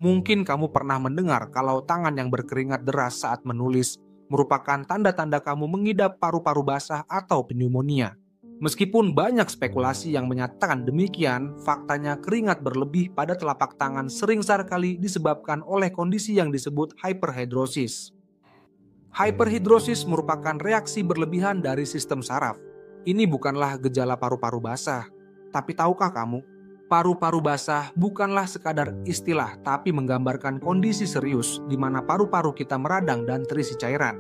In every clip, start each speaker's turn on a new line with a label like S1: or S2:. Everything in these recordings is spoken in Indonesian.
S1: Mungkin kamu pernah mendengar kalau tangan yang berkeringat deras saat menulis merupakan tanda-tanda kamu mengidap paru-paru basah atau pneumonia. Meskipun banyak spekulasi yang menyatakan demikian, faktanya keringat berlebih pada telapak tangan sering sekali disebabkan oleh kondisi yang disebut hyperhidrosis. Hyperhidrosis merupakan reaksi berlebihan dari sistem saraf. Ini bukanlah gejala paru-paru basah. Tapi tahukah kamu, paru-paru basah bukanlah sekadar istilah, tapi menggambarkan kondisi serius di mana paru-paru kita meradang dan terisi cairan.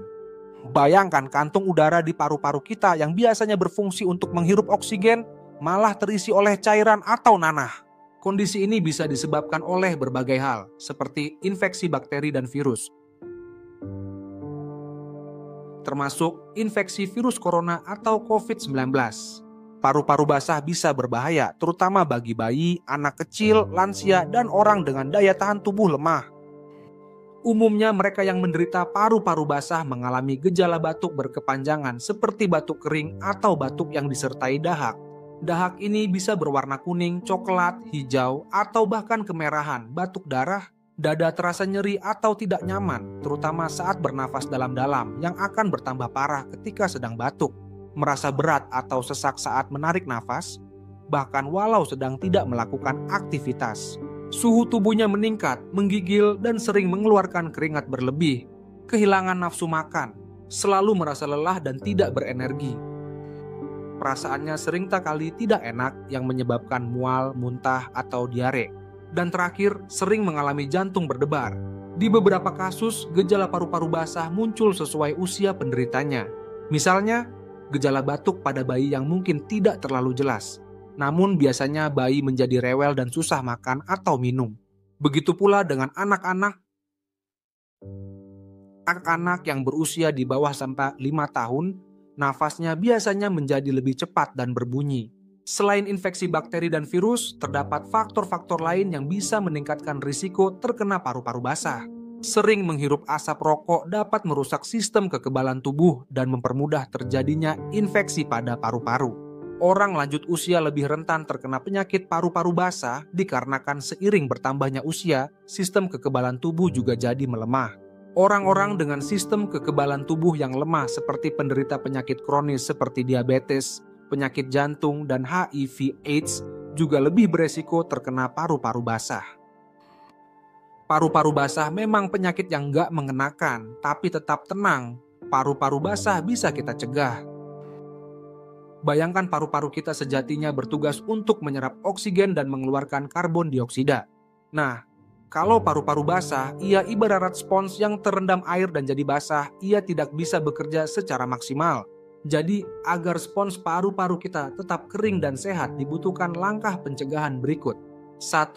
S1: Bayangkan kantung udara di paru-paru kita yang biasanya berfungsi untuk menghirup oksigen, malah terisi oleh cairan atau nanah. Kondisi ini bisa disebabkan oleh berbagai hal, seperti infeksi bakteri dan virus, termasuk infeksi virus corona atau COVID-19. Paru-paru basah bisa berbahaya, terutama bagi bayi, anak kecil, lansia, dan orang dengan daya tahan tubuh lemah. Umumnya mereka yang menderita paru-paru basah mengalami gejala batuk berkepanjangan seperti batuk kering atau batuk yang disertai dahak. Dahak ini bisa berwarna kuning, coklat, hijau, atau bahkan kemerahan, batuk darah, dada terasa nyeri atau tidak nyaman, terutama saat bernafas dalam-dalam yang akan bertambah parah ketika sedang batuk, merasa berat atau sesak saat menarik nafas, bahkan walau sedang tidak melakukan aktivitas. Suhu tubuhnya meningkat, menggigil, dan sering mengeluarkan keringat berlebih, kehilangan nafsu makan, selalu merasa lelah dan tidak berenergi. Perasaannya sering tak kali tidak enak yang menyebabkan mual, muntah, atau diare. Dan terakhir, sering mengalami jantung berdebar. Di beberapa kasus, gejala paru-paru basah muncul sesuai usia penderitanya. Misalnya, gejala batuk pada bayi yang mungkin tidak terlalu jelas. Namun biasanya bayi menjadi rewel dan susah makan atau minum. Begitu pula dengan anak-anak yang berusia di bawah sampai 5 tahun, nafasnya biasanya menjadi lebih cepat dan berbunyi. Selain infeksi bakteri dan virus, terdapat faktor-faktor lain yang bisa meningkatkan risiko terkena paru-paru basah. Sering menghirup asap rokok dapat merusak sistem kekebalan tubuh dan mempermudah terjadinya infeksi pada paru-paru. Orang lanjut usia lebih rentan terkena penyakit paru-paru basah dikarenakan seiring bertambahnya usia, sistem kekebalan tubuh juga jadi melemah. Orang-orang dengan sistem kekebalan tubuh yang lemah seperti penderita penyakit kronis seperti diabetes, penyakit jantung, dan HIV/AIDS juga lebih beresiko terkena paru-paru basah. Paru-paru basah memang penyakit yang gak mengenakan, tapi tetap tenang. Paru-paru basah bisa kita cegah. Bayangkan paru-paru kita sejatinya bertugas untuk menyerap oksigen dan mengeluarkan karbon dioksida. Nah, kalau paru-paru basah, ia ibarat spons yang terendam air dan jadi basah, ia tidak bisa bekerja secara maksimal. Jadi, agar spons paru-paru kita tetap kering dan sehat, dibutuhkan langkah pencegahan berikut. 1.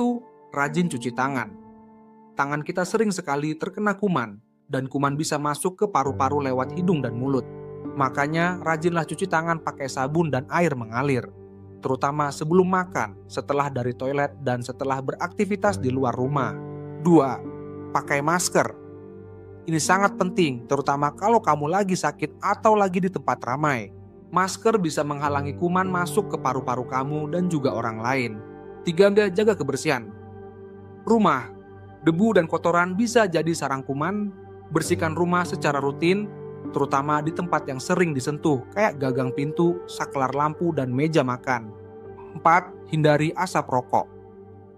S1: Rajin cuci tangan. Tangan kita sering sekali terkena kuman, dan kuman bisa masuk ke paru-paru lewat hidung dan mulut. Makanya rajinlah cuci tangan pakai sabun dan air mengalir, terutama sebelum makan, setelah dari toilet, dan setelah beraktivitas di luar rumah. 2. Pakai masker. Ini sangat penting, terutama kalau kamu lagi sakit atau lagi di tempat ramai. Masker bisa menghalangi kuman masuk ke paru-paru kamu dan juga orang lain. 3. Jaga kebersihan. Rumah, debu dan kotoran bisa jadi sarang kuman. Bersihkan rumah secara rutin, terutama di tempat yang sering disentuh, kayak gagang pintu, saklar lampu, dan meja makan. 4. Hindari asap rokok.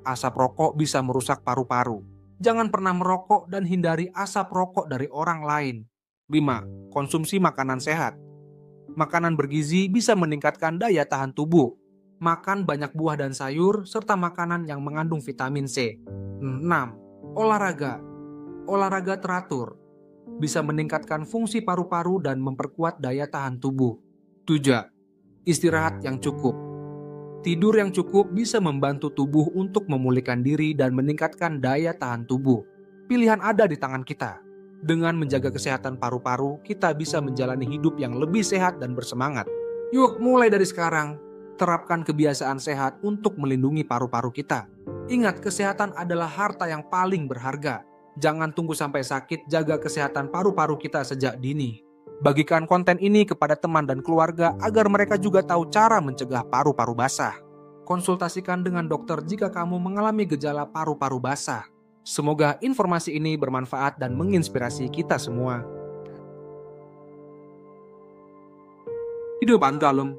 S1: Asap rokok bisa merusak paru-paru. Jangan pernah merokok dan hindari asap rokok dari orang lain. 5. Konsumsi makanan sehat. Makanan bergizi bisa meningkatkan daya tahan tubuh. Makan banyak buah dan sayur, serta makanan yang mengandung vitamin C. 6. Olahraga. Olahraga teratur bisa meningkatkan fungsi paru-paru dan memperkuat daya tahan tubuh. 7. Istirahat yang cukup. Tidur yang cukup bisa membantu tubuh untuk memulihkan diri dan meningkatkan daya tahan tubuh. Pilihan ada di tangan kita. Dengan menjaga kesehatan paru-paru, kita bisa menjalani hidup yang lebih sehat dan bersemangat. Yuk, mulai dari sekarang, terapkan kebiasaan sehat untuk melindungi paru-paru kita. Ingat, kesehatan adalah harta yang paling berharga. Jangan tunggu sampai sakit, jaga kesehatan paru-paru kita sejak dini. Bagikan konten ini kepada teman dan keluarga agar mereka juga tahu cara mencegah paru-paru basah. Konsultasikan dengan dokter jika kamu mengalami gejala paru-paru basah. Semoga informasi ini bermanfaat dan menginspirasi kita semua. Hidup Antalum.